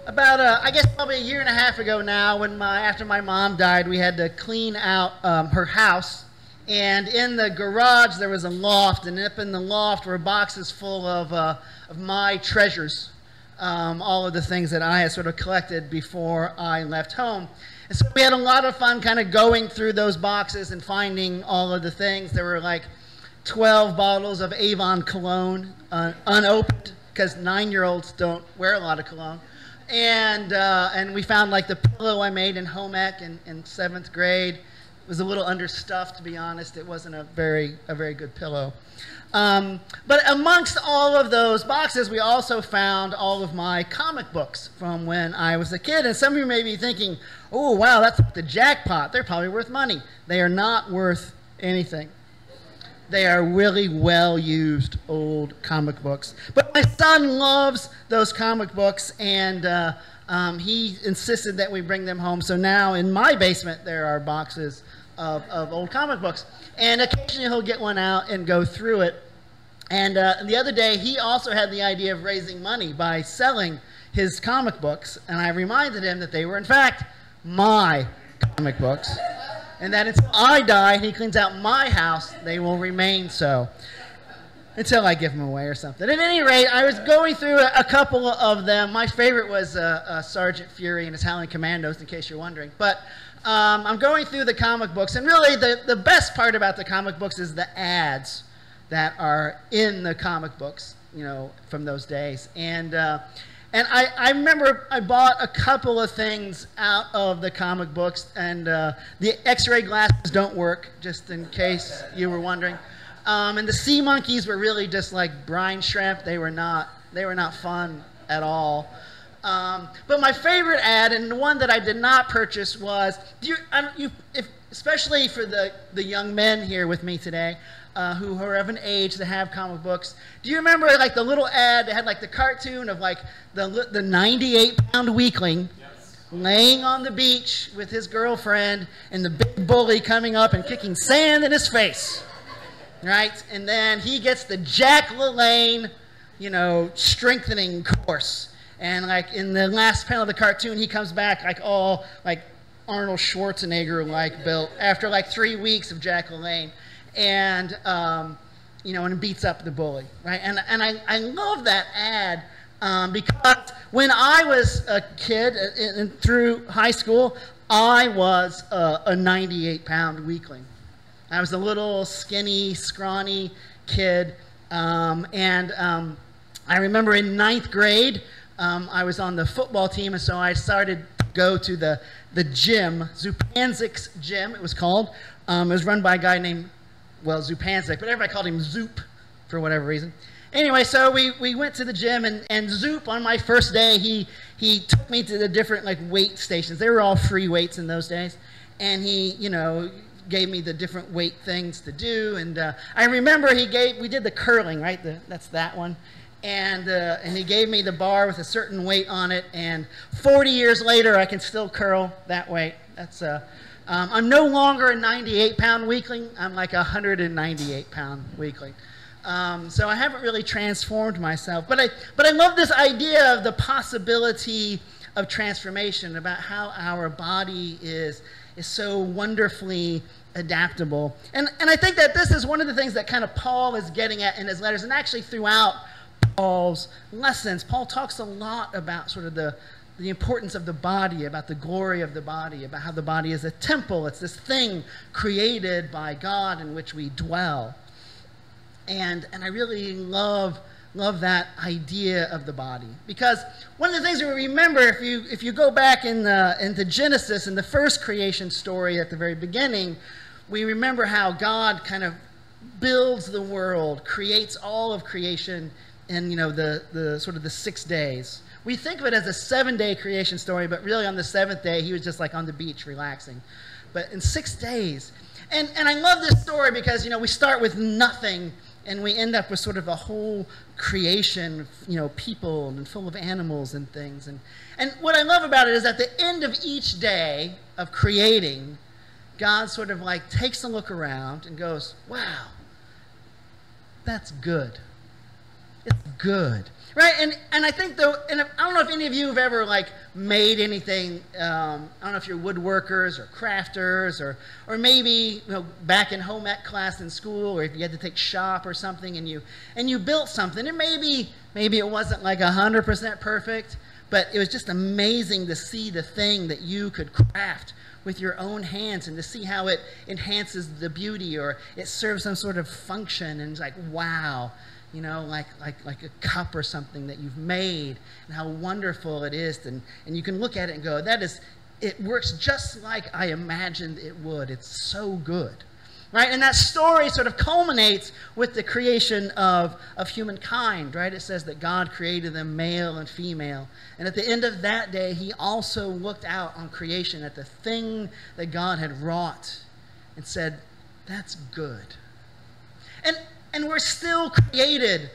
About, I guess probably a year and a half ago now, when after my mom died, we had to clean out her house. And in the garage, there was a loft, and up in the loft were boxes full of my treasures, all of the things that I had sort of collected before I left home. And so we had a lot of fun kind of going through those boxes and finding all of the things. There were like 12 bottles of Avon cologne, unopened, because 9-year-olds don't wear a lot of cologne. And we found like the pillow I made in home ec in 7th grade. It was a little understuffed, to be honest. It wasn't a very good pillow. But amongst all of those boxes, we also found all of my comic books from when I was a kid. And some of you may be thinking, oh, wow, that's the jackpot. They're probably worth money. They are not worth anything. They are really well-used old comic books. But my son loves those comic books, and he insisted that we bring them home. So now in my basement, there are boxes of old comic books. And occasionally he'll get one out and go through it. And the other day, he also had the idea of raising money by selling his comic books. And I reminded him that they were, in fact, my comic books. And that until I die and he cleans out my house, they will remain so. Until I give them away or something. At any rate, I was going through a couple of them. My favorite was Sergeant Fury and Italian Commandos, in case you're wondering. But I'm going through the comic books, and really the best part about the comic books is the ads that are in the comic books, you know, from those days. And I remember I bought a couple of things out of the comic books, and the X-ray glasses don't work, just in case you were wondering. And the sea monkeys were really just like brine shrimp. They were not fun at all. But my favorite ad, and the one that I did not purchase, was, especially for the young men here with me today, who are of an age to have comic books. Do you remember like the little ad that had like the cartoon of like the 98-pound weakling laying on the beach with his girlfriend and the big bully coming up and kicking sand in his face, right? And then he gets the Jack LaLanne, you know, strengthening course. And like in the last panel of the cartoon, he comes back like all like Arnold Schwarzenegger like built after like 3 weeks of Jack LaLanne. And, you know, and beats up the bully, right? And I love that ad because when I was a kid and through high school, I was a 98-pound weakling. I was a little skinny, scrawny kid. I remember in 9th grade, I was on the football team, and so I started to go to the gym, Zupanzik's gym, it was called. It was run by a guy named, well, Zupanzik, but everybody called him Zoop for whatever reason. Anyway, so we went to the gym, and Zoop, on my first day, he took me to the different like weight stations. They were all free weights in those days. And he, you know, gave me the different weight things to do. And I remember we did the curling, right? That's that one. And he gave me the bar with a certain weight on it. And 40 years later, I can still curl that weight. That's I'm no longer a 98-pound weakling. I'm like a 198-pound weakling. So I haven't really transformed myself. But I love this idea of the possibility of transformation, about how our body is so wonderfully adaptable. And I think that this is one of the things that kind of Paul is getting at in his letters, and actually throughout Paul's lessons. Paul talks a lot about sort of the importance of the body, about the glory of the body, about how the body is a temple. It's this thing created by God in which we dwell. And I really love that idea of the body. Because one of the things that we remember, if you go back into Genesis, in the first creation story at the very beginning, we remember how God kind of builds the world, creates all of creation in, you know, the sort of the 6 days. We think of it as a 7-day creation story, but really on the 7th day, he was just like on the beach relaxing. But in 6 days. And I love this story because, you know, we start with nothing and we end up with sort of a whole creation, you know, people and full of animals and things. And what I love about it is at the end of each day of creating, God sort of like takes a look around and goes, wow, that's good. It's good. Right? And I think, though, and I don't know if any of you have ever, like, made anything. I don't know if you're woodworkers or crafters, or maybe, back in home ec class in school, or if you had to take shop or something, and you built something, and maybe it wasn't like 100% perfect, but it was just amazing to see the thing that you could craft with your own hands and to see how it enhances the beauty, or it serves some sort of function, and it's like, wow. Like a cup or something that you've made, and how wonderful it is. And you can look at it and go, it works just like I imagined it would. It's so good. Right? And that story sort of culminates with the creation of humankind. Right? It says that God created them male and female. And at the end of that day, he also looked out on creation at the thing that God had wrought and said, that's good. And we're still created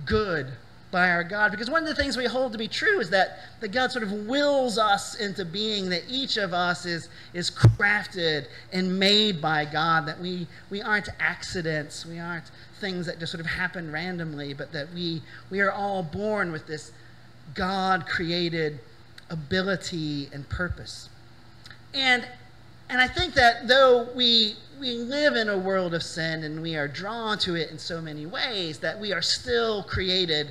good by our God, because one of the things we hold to be true is that God sort of wills us into being, that each of us is crafted and made by God, that we aren't accidents, we aren't things that just sort of happen randomly, but that we are all born with this God-created ability and purpose. And I think that though we live in a world of sin and we are drawn to it in so many ways, that we are still created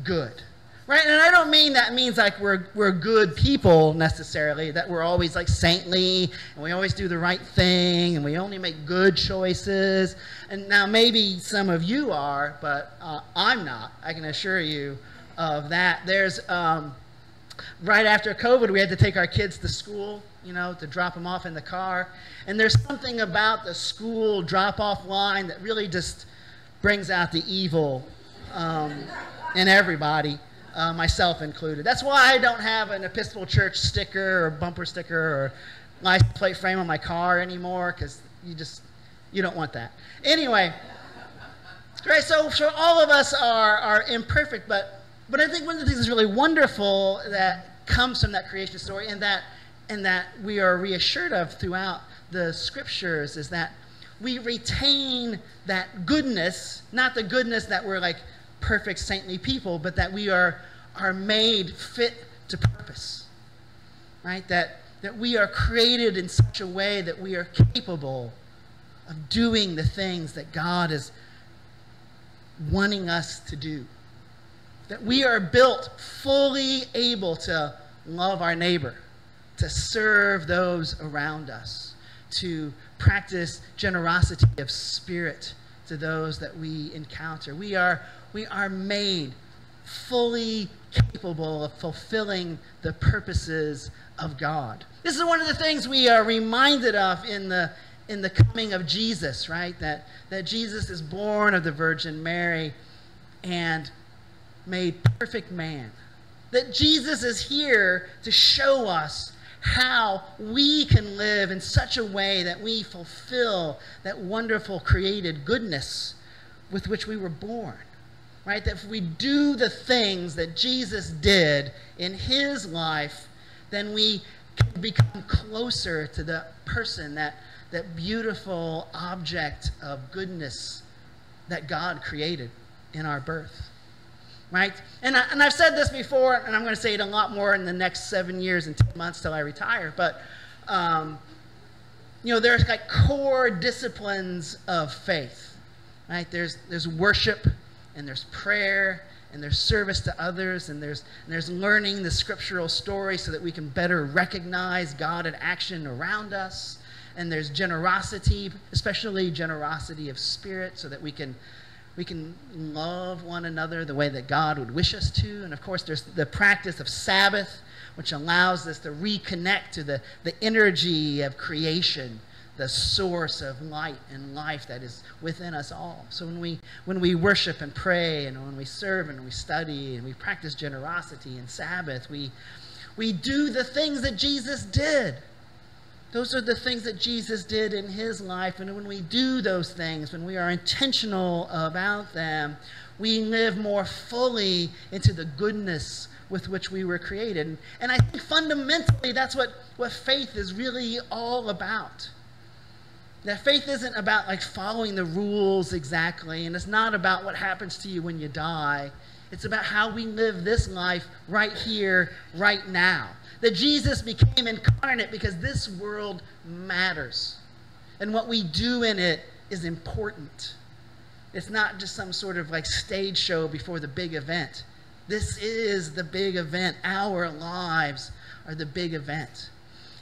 good. Right? And I don't mean that means like we're good people necessarily, that we're always like saintly and we always do the right thing and we only make good choices. And now maybe some of you are, but I'm not. I can assure you of that. There's right after COVID, we had to take our kids to school, to drop them off in the car. And there's something about the school drop-off line that really just brings out the evil in everybody, myself included. That's why I don't have an Episcopal Church sticker or bumper sticker or license plate frame on my car anymore, because you don't want that. Anyway, right, so all of us are imperfect, but I think one of the things that's really wonderful that comes from that creation story, and that we are reassured of throughout the scriptures, is that we retain that goodness, not the goodness that we're like perfect saintly people, but that we are made fit to purpose, right? That we are created in such a way that we are capable of doing the things that God is wanting us to do. That we are built fully able to love our neighbor, to serve those around us, to practice generosity of spirit to those that we encounter. We are made fully capable of fulfilling the purposes of God. This is one of the things we are reminded of in the coming of Jesus, right? That Jesus is born of the Virgin Mary and made perfect man. That Jesus is here to show us how we can live in such a way that we fulfill that wonderful created goodness with which we were born. Right? That if we do the things that Jesus did in his life, then we can become closer to the person, that beautiful object of goodness that God created in our birth. Right? And I've said this before, and I'm going to say it a lot more in the next 7 years and 10 months till I retire, but there's like core disciplines of faith. Right? There's worship, and there's prayer, and there's service to others, and there's learning the scriptural story so that we can better recognize God in action around us. And there's generosity, especially generosity of spirit, so that we can love one another the way that God would wish us to. And of course, there's the practice of Sabbath, which allows us to reconnect to the energy of creation, the source of light and life that is within us all. So when we worship and pray, and when we serve and we study and we practice generosity and Sabbath, we do the things that Jesus did. Those are the things that Jesus did in his life. And when we do those things, when we are intentional about them, we live more fully into the goodness with which we were created. And I think fundamentally that's what faith is really all about. That faith isn't about like following the rules exactly, and it's not about what happens to you when you die. It's about how we live this life right here, right now. That Jesus became incarnate because this world matters. And what we do in it is important. It's not just some sort of like stage show before the big event. This is the big event. Our lives are the big event.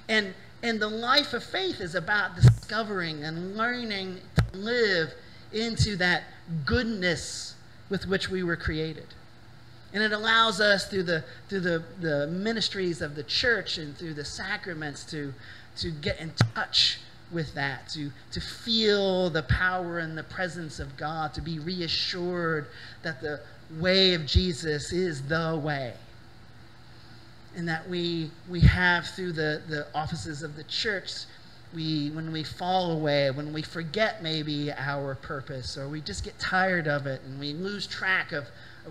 And the life of faith is about discovering and learning to live into that goodness with which we were created. And it allows us through the ministries of the church and through the sacraments to get in touch with that, to feel the power and the presence of God, to be reassured that the way of Jesus is the way. And that we have through the offices of the church, when we fall away, when we forget maybe our purpose, or we just get tired of it and we lose track of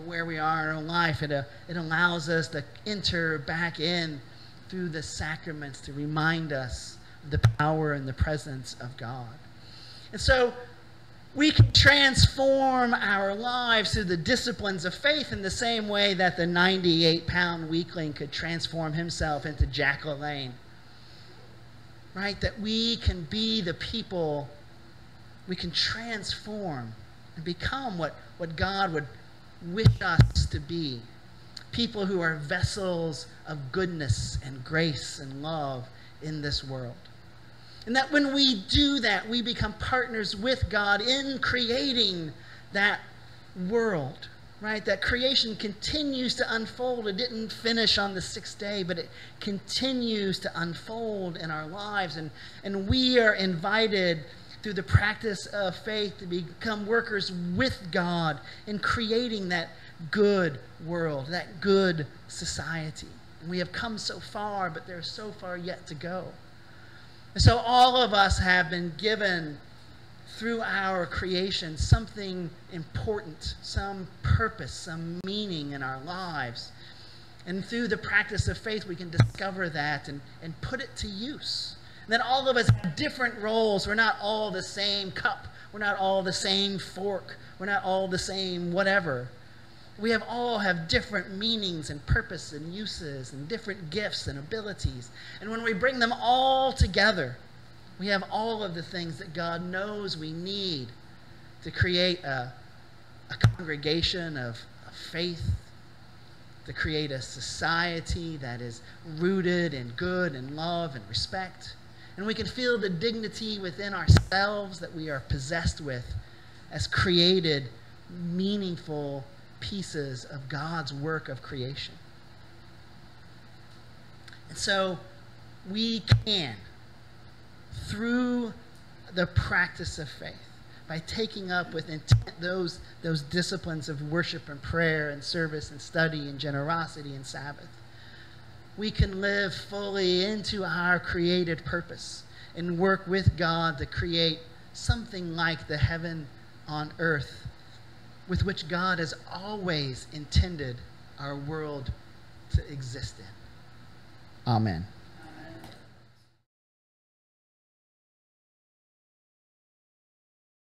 where we are in our life, it allows us to enter back in through the sacraments to remind us of the power and the presence of God. And so we can transform our lives through the disciplines of faith in the same way that the 98-pound weakling could transform himself into Jack LaLanne. Right? That we can be the people, we can transform and become what God would wish us to be. People who are vessels of goodness and grace and love in this world. And that when we do that, we become partners with God in creating that world, right? That creation continues to unfold. It didn't finish on the sixth day, but it continues to unfold in our lives. And we are invited through the practice of faith to become workers with God in creating that good world, that good society. And we have come so far, but there's so far yet to go. And so all of us have been given through our creation something important, some purpose, some meaning in our lives. And through the practice of faith, we can discover that and put it to use. And then all of us have different roles. We're not all the same cup. We're not all the same fork. We're not all the same whatever. We all have different meanings and purpose and uses and different gifts and abilities. And when we bring them all together, we have all of the things that God knows we need to create a congregation of faith, to create a society that is rooted in good and love and respect. And we can feel the dignity within ourselves that we are possessed with as created, meaningful pieces of God's work of creation. And so we can, through the practice of faith, by taking up with intent those disciplines of worship and prayer and service and study and generosity and Sabbath, we can live fully into our created purpose and work with God to create something like the heaven on earth with which God has always intended our world to exist in. Amen.